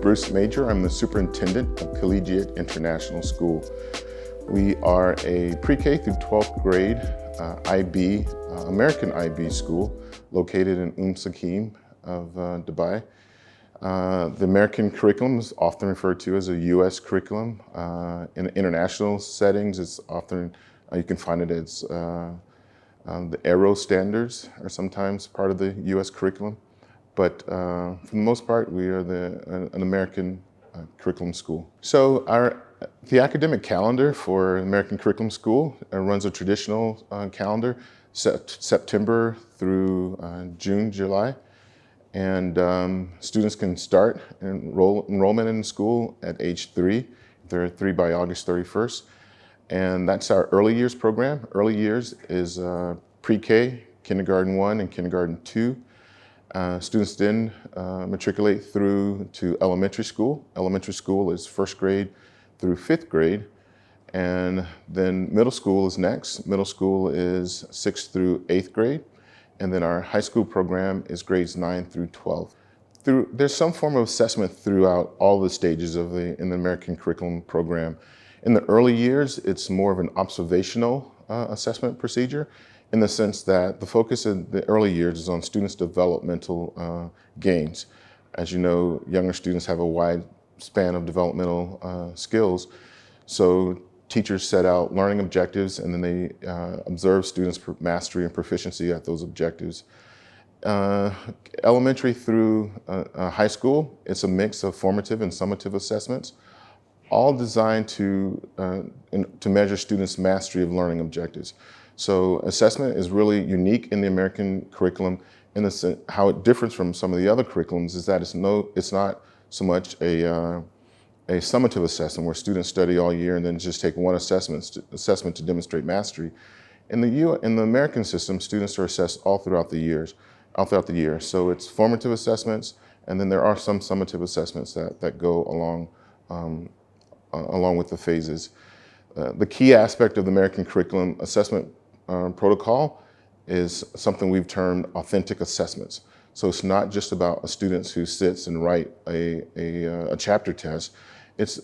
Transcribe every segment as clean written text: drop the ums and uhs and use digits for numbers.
Bruce Major. I'm the superintendent of Collegiate International School. We are a pre-K through 12th grade IB, American IB school located in Sakim of Dubai. The American curriculum is often referred to as a U.S. curriculum. In international settings, it's often, you can find it as the Aero standards are sometimes part of the U.S. curriculum. But for the most part, we are an American curriculum school. So the academic calendar for American Curriculum School runs a traditional calendar, September through June, July. And students can start enrollment in school at age 3. They're 3 by August 31st. And that's our early years program. Early years is pre-K, kindergarten 1 and kindergarten 2. Students then matriculate through to elementary school. Elementary school is 1st grade through 5th grade. And then middle school is next. Middle school is 6th through 8th grade. And then our high school program is grades 9 through 12. There's some form of assessment throughout all the stages in the American curriculum program. In the early years, it's more of an observational assessment procedure, in the sense that the focus in the early years is on students' developmental gains. As you know, younger students have a wide span of developmental skills. So teachers set out learning objectives, and then they observe students' mastery and proficiency at those objectives. Elementary through high school, it's a mix of formative and summative assessments, all designed to measure students' mastery of learning objectives. So assessment is really unique in the American curriculum in the sense how it differs from some of the other curriculums is that it's not so much a summative assessment where students study all year and then just take one assessment to demonstrate mastery. In the American system, students are assessed all throughout the year. So it's formative assessments, and then there are some summative assessments that go along with the phases. The key aspect of the American curriculum assessment protocol is something we've termed authentic assessments. So it's not just about a student who sits and write a chapter test. It's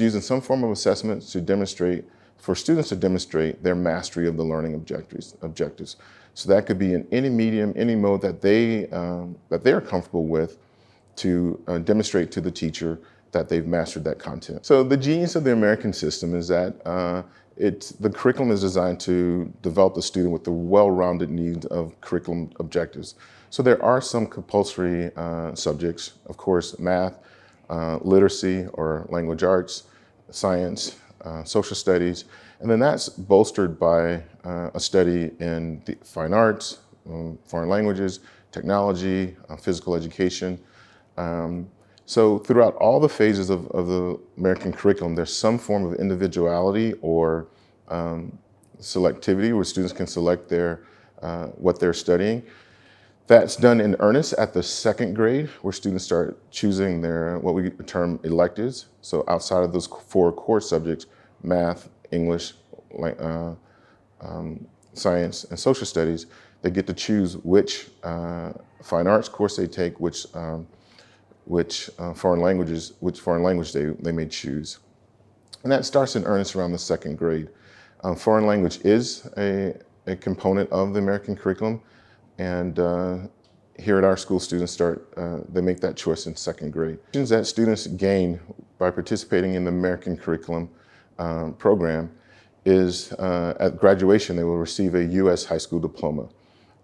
using some form of assessment for students to demonstrate their mastery of the learning objectives. So that could be in any medium, any mode that they're comfortable with, to demonstrate to the teacher that they've mastered that content. So the genius of the American system is that the curriculum is designed to develop the student with the well-rounded needs of curriculum objectives. So there are some compulsory subjects, of course, math, literacy or language arts, science, social studies, and then that's bolstered by a study in the fine arts, foreign languages, technology, physical education. So throughout all the phases of the American curriculum, there's some form of individuality or selectivity where students can select what they're studying. That's done in earnest at the 2nd grade, where students start choosing what we term electives. So outside of those 4 core subjects, math, English, science, and social studies, they get to choose which fine arts course they take, which foreign language they may choose. And that starts in earnest around the 2nd grade. Foreign language is a component of the American curriculum, and here at our school, students they make that choice in 2nd grade. That students gain by participating in the American curriculum program is at graduation, they will receive a U.S. high school diploma.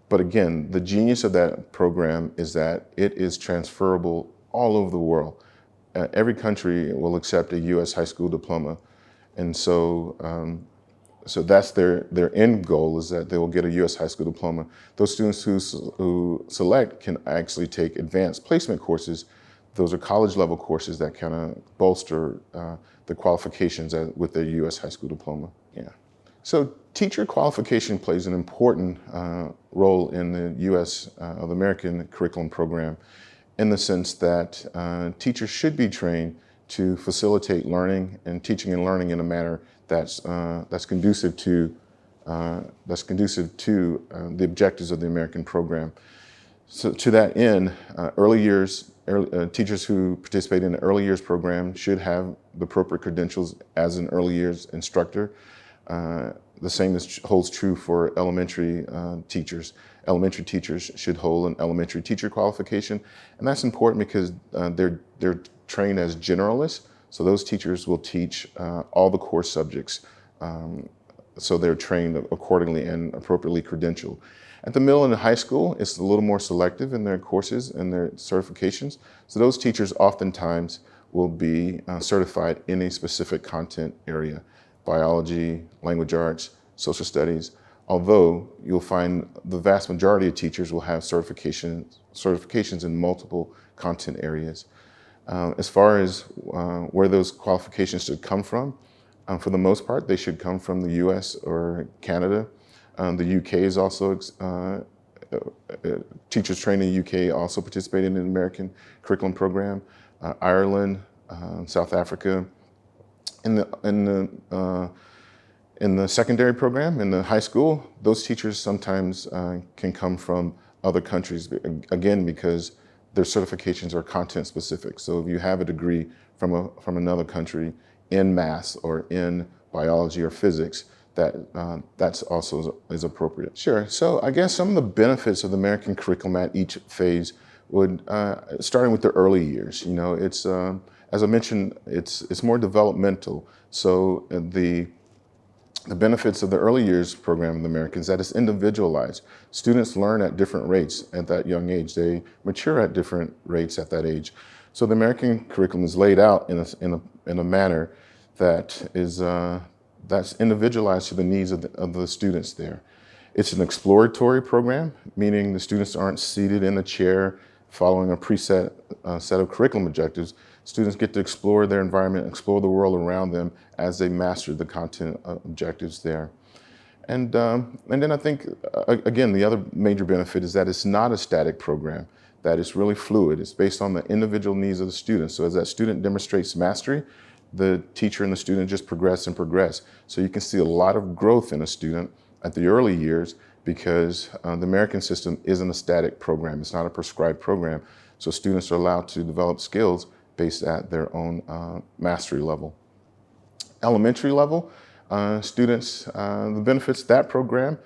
But again, the genius of that program is that it is transferable all over the world. Every country will accept a U.S. high school diploma. And so that's their end goal, is that they will get a U.S. high school diploma. Those students who select can actually take advanced placement courses. Those are college level courses that kind of bolster the qualifications with their U.S. high school diploma. Yeah. So teacher qualification plays an important role in the U.S. Of American curriculum program, in the sense that teachers should be trained to facilitate learning and teaching and learning in a manner that's conducive to the objectives of the American program. So to that end, teachers who participate in the early years program should have the appropriate credentials as an early years instructor. The same holds true for elementary teachers. Elementary teachers should hold an elementary teacher qualification, and that's important because they're trained as generalists. So those teachers will teach all the core subjects. So they're trained accordingly and appropriately credentialed. At the middle and the high school, it's a little more selective in their courses and their certifications. So those teachers oftentimes will be certified in a specific content area: biology, language arts, social studies. Although you'll find the vast majority of teachers will have certifications in multiple content areas. As far as where those qualifications should come from, for the most part, they should come from the US or Canada. The UK is also, teachers trained in the UK also participate in the American curriculum program. Ireland, South Africa. In the secondary program, in the high school, those teachers sometimes can come from other countries, again, because their certifications are content specific. So if you have a degree from another country in math or in biology or physics, that's also is appropriate. Sure, so I guess some of the benefits of the American curriculum at each phase would, starting with the early years, it's, as I mentioned, it's more developmental. So the benefits of the early years program in the American is that it's individualized. Students learn at different rates at that young age. They mature at different rates at that age. So the American curriculum is laid out in a manner that is that's individualized to the needs of the students there. It's an exploratory program, meaning the students aren't seated in a chair following a preset set of curriculum objectives. Students get to explore their environment, explore the world around them as they master the content objectives there. And then I think, again, the other major benefit is that it's not a static program, that it's really fluid. It's based on the individual needs of the student. So as that student demonstrates mastery, the teacher and the student just progress and progress. So you can see a lot of growth in a student at the early years because the American system isn't a static program. It's not a prescribed program. So students are allowed to develop skills based at their own mastery level. Elementary level, students, the benefits of that program,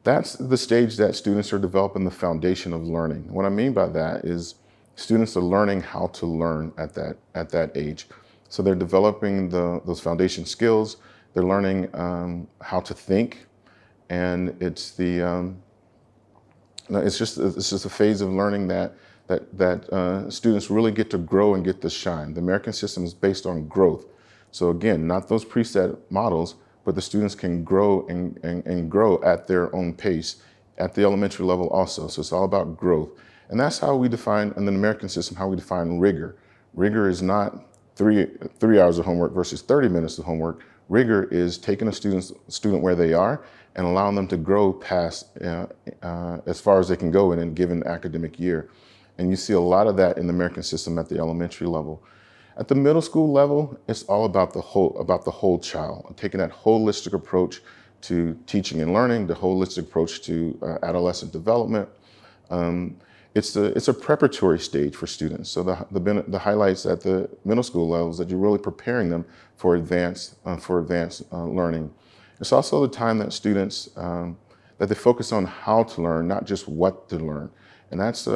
that's the stage that students are developing the foundation of learning. What I mean by that is students are learning how to learn at that age. So they're developing those foundation skills. They're learning how to think, and it's just a phase of learning that students really get to grow and get to shine. The American system is based on growth. So again, not those preset models, but the students can grow and grow at their own pace at the elementary level also. So it's all about growth. And that's how we define, in the American system, how we define rigor. Rigor is not three hours of homework versus 30 minutes of homework. Rigor is taking a student where they are and allowing them to grow past as far as they can go in a given academic year. And you see a lot of that in the American system at the elementary level. At the middle school level, it's all about the whole child, taking that holistic approach to teaching and learning, the holistic approach to adolescent development. It's a preparatory stage for students. So the highlights at the middle school level is that you're really preparing them for advanced learning. It's also the time that students that they focus on how to learn, not just what to learn, and that's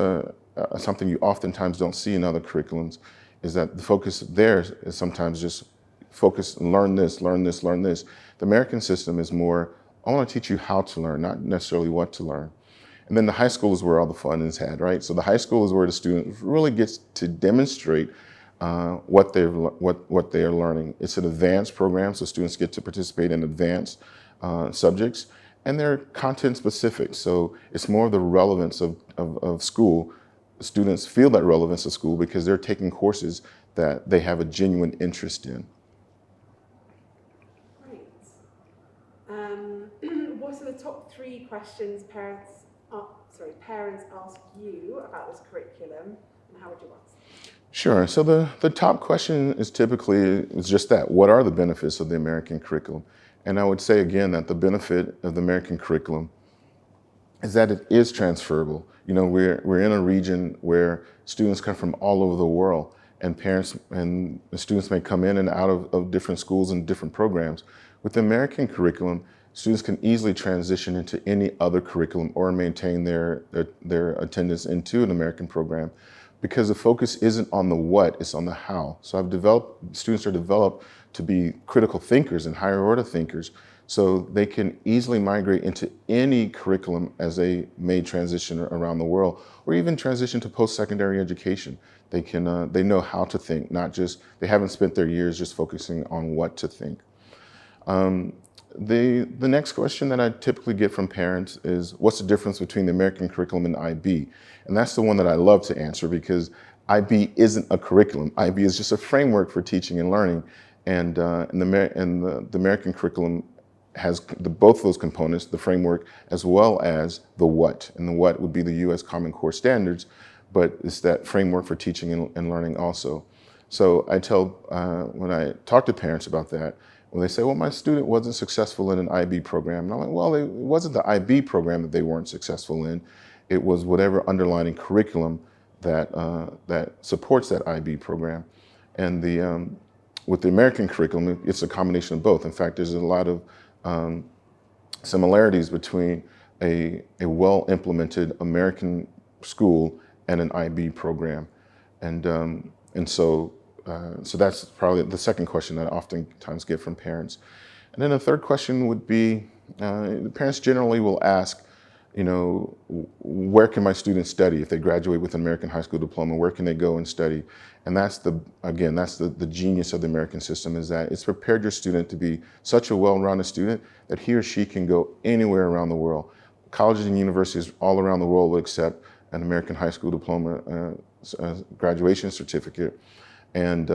something you oftentimes don't see in other curriculums. Is that the focus there is sometimes just focus and learn this, learn this, learn this. The American system is more, I want to teach you how to learn, not necessarily what to learn. And then the high school is where all the fun is had, right? So the high school is where the student really gets to demonstrate what they are learning. It's an advanced program, so students get to participate in advanced subjects, and they're content specific. So it's more of the relevance of school. Students feel that relevance of school because they're taking courses that they have a genuine interest in. Great. What are the top 3 questions parents ask you about this curriculum, and how would you answer? Sure. So the top question is typically just that: what are the benefits of the American curriculum? And I would say again that the benefit of the American curriculum is that it is transferable. You know, we're in a region where students come from all over the world, and parents and students may come in and out of different schools and different programs. With the American curriculum, students can easily transition into any other curriculum or maintain their attendance into an American program, because the focus isn't on the what, it's on the how. So students are developed to be critical thinkers and higher order thinkers, so they can easily migrate into any curriculum as they may transition around the world, or even transition to post-secondary education. They know how to think, not just, they haven't spent their years just focusing on what to think. The next question that I typically get from parents is, what's the difference between the American curriculum and IB? And that's the one that I love to answer, because IB isn't a curriculum. IB is just a framework for teaching and learning. And the American curriculum has both of those components, the framework as well as the what. And the what would be the U.S. Common Core Standards, but it's that framework for teaching and learning also. So I tell, when I talk to parents about that, when they say, well, my student wasn't successful in an IB program, and I'm like, well, it wasn't the IB program that they weren't successful in. It was whatever underlying curriculum that supports that IB program. And with the American curriculum, it's a combination of both. In fact, there's a lot of similarities between a well-implemented American school and an IB program. So that's probably the second question that I oftentimes get from parents. And then the third question would be, the parents generally will ask, you know, where can my students study if they graduate with an American high school diploma? Where can they go and study? And that's the genius of the American system, is that it's prepared your student to be such a well-rounded student that he or she can go anywhere around the world. Colleges and universities all around the world will accept an American high school diploma graduation certificate. And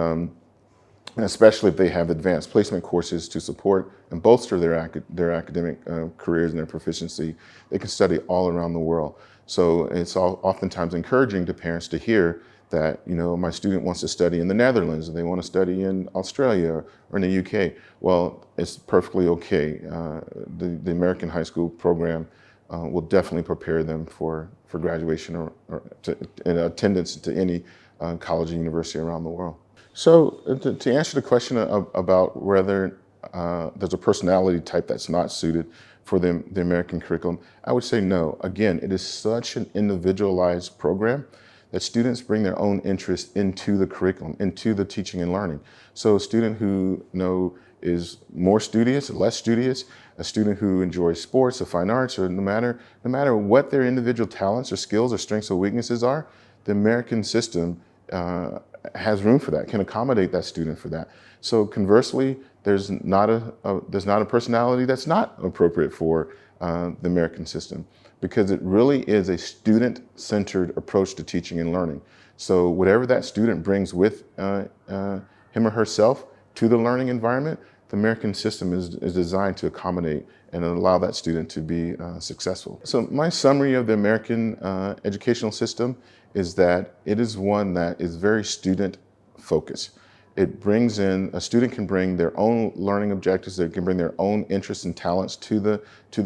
especially if they have advanced placement courses to support and bolster their academic careers and their proficiency, they can study all around the world. So it's oftentimes encouraging to parents to hear that, you know, my student wants to study in the Netherlands, and they want to study in Australia or in the UK. Well, it's perfectly okay. The American high school program will definitely prepare them for graduation or attendance to any college and university around the world. So to answer the question about whether there's a personality type that's not suited for the American curriculum, I would say no. Again, it is such an individualized program that students bring their own interest into the curriculum, into the teaching and learning. So a student who is more studious, less studious, a student who enjoys sports or fine arts, or no matter what their individual talents or skills or strengths or weaknesses are, the American system has room for that, can accommodate that student for that. So conversely, there's not a personality that's not appropriate for the American system, because it really is a student-centered approach to teaching and learning. So whatever that student brings with him or herself to the learning environment, the American system is designed to accommodate and allow that student to be successful. So my summary of the American educational system is that it is one that is very student-focused. It brings in, a student can bring their own learning objectives, they can bring their own interests and talents to the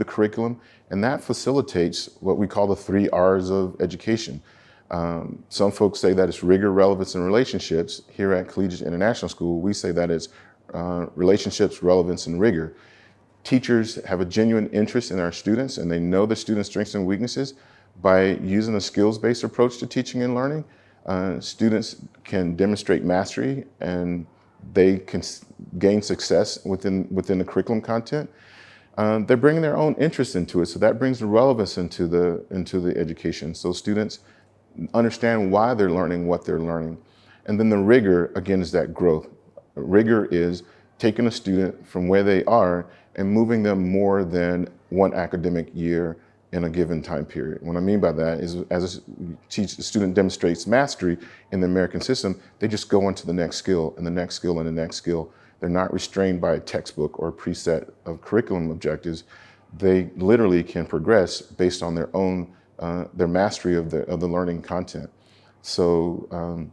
curriculum, and that facilitates what we call the 3 R's of education. Some folks say that it's rigor, relevance, and relationships. Here at Collegiate International School, we say that it's relationships, relevance, and rigor. Teachers have a genuine interest in our students, and they know the students' strengths and weaknesses. By using a skills-based approach to teaching and learning, students can demonstrate mastery, and they can gain success within the curriculum content. They're bringing their own interest into it, so that brings the relevance into the education. So students understand why they're learning what they're learning. And then the rigor, again, is that growth. Rigor is taking a student from where they are and moving them more than one academic year in a given time period. What I mean by that is, as a student demonstrates mastery in the American system, they just go on to the next skill and the next skill and the next skill. They're not restrained by a textbook or a preset of curriculum objectives. They literally can progress based on their own, their mastery of the learning content. So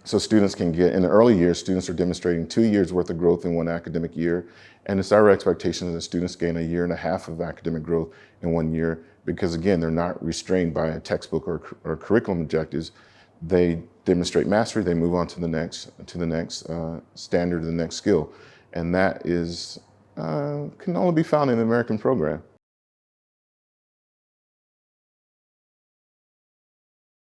students can get, in the early years, students are demonstrating 2 years worth of growth in one academic year. And it's our expectation that students gain 1.5 years of academic growth in 1 year, because again, they're not restrained by a textbook or curriculum objectives. They demonstrate mastery, they move on to the next standard, the next skill. And that is, can only be found in the American program.